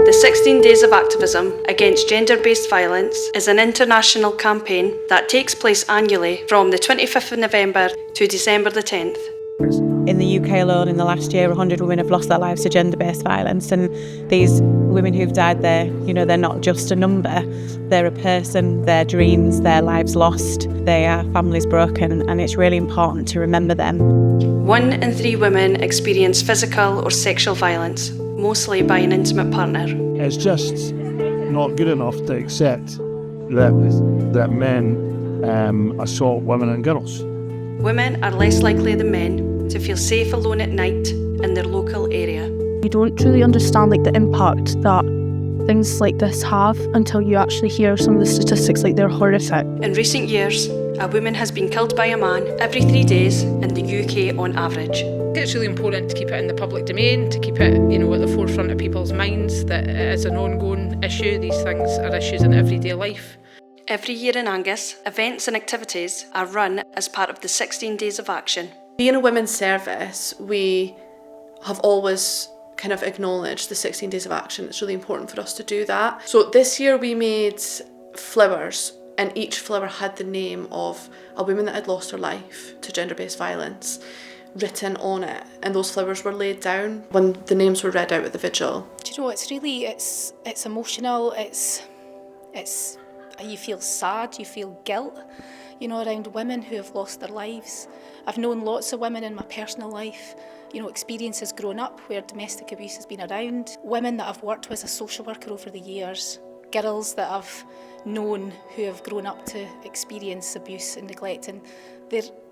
The 16 Days of Activism Against Gender-Based Violence is an international campaign that takes place annually from the 25th of November to December the 10th. In the UK alone, in the last year, 100 women have lost their lives to gender-based violence, and these women who've died, they're not just a number, they're a person, their dreams, their lives lost, their families broken, and it's really important to remember them. 1 in 3 women experience physical or sexual violence, mostly by an intimate partner. It's just not good enough to accept that men assault women and girls. Women are less likely than men to feel safe alone at night in their local area. You don't truly understand the impact that things like this have until you actually hear some of the statistics. They're horrific. In recent years, a woman has been killed by a man every 3 days in the UK on average. It's really important to keep it in the public domain, to keep it at the forefront of people's minds, that it is an ongoing issue. These things are issues in everyday life. Every year in Angus, events and activities are run as part of the 16 Days of Action. Being a women's service, we have always kind of acknowledged the 16 Days of Action. It's really important for us to do that. So this year we made flowers, and each flower had the name of a woman that had lost her life to gender-based violence written on it, and those flowers were laid down when the names were read out at the vigil. Do you know, it's emotional, it's you feel sad, you feel guilt, around women who have lost their lives. I've known lots of women in my personal life, experiences growing up where domestic abuse has been around, women that I've worked with as a social worker over the years, girls that I've known who have grown up to experience abuse and neglect, and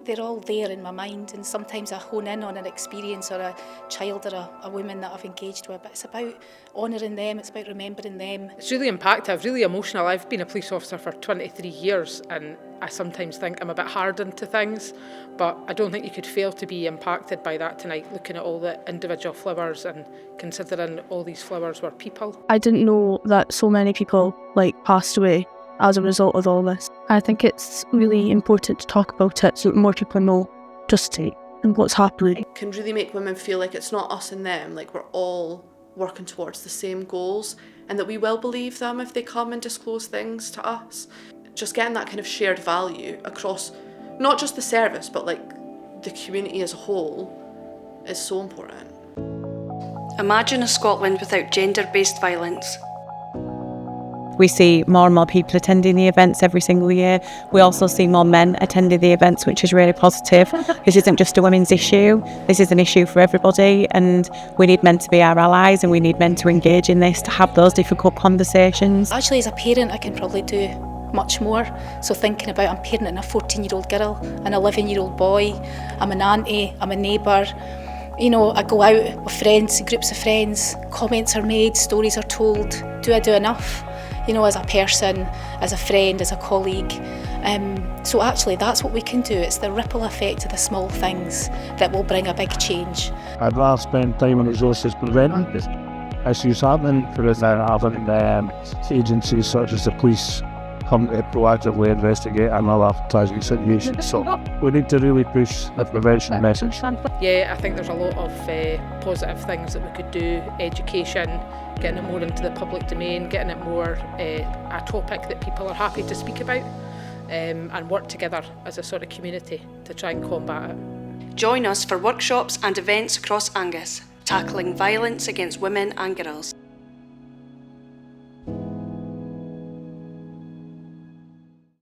they're all there in my mind, and sometimes I hone in on an experience or a child or a woman that I've engaged with, but it's about honouring them, it's about remembering them. It's really impactful, really emotional. I've been a police officer for 23 years and I sometimes think I'm a bit hardened to things, but I don't think you could fail to be impacted by that tonight, looking at all the individual flowers and considering all these flowers were people. I didn't know that so many people passed away as a result of all this. I think it's really important to talk about it so that more people know justice and what's happening. It can really make women feel like it's not us and them, like we're all working towards the same goals, and that we will believe them if they come and disclose things to us. Just getting that kind of shared value across not just the service but the community as a whole is so important. Imagine a Scotland without gender-based violence. We see more and more people attending the events every single year. We also see more men attending the events, which is really positive. This isn't just a women's issue, this is an issue for everybody, and we need men to be our allies, and we need men to engage in this, to have those difficult conversations. Actually, as a parent, I can probably do much more. So thinking about, I'm parenting a 14-year-old girl, an 11-year-old boy, I'm an auntie, I'm a neighbour. I go out with friends, groups of friends, comments are made, stories are told. Do I do enough? As a person, as a friend, as a colleague. So actually that's what we can do. It's the ripple effect of the small things that will bring a big change. I'd rather spend time and resources preventing issues happening than having agencies such as the police come to proactively investigate another tragic situation. So we need to really push the prevention message. Yeah, I think there's a lot of positive things that we could do. Education, getting it more into the public domain, getting it more a topic that people are happy to speak about, and work together as a sort of community to try and combat it. Join us for workshops and events across Angus, tackling violence against women and girls.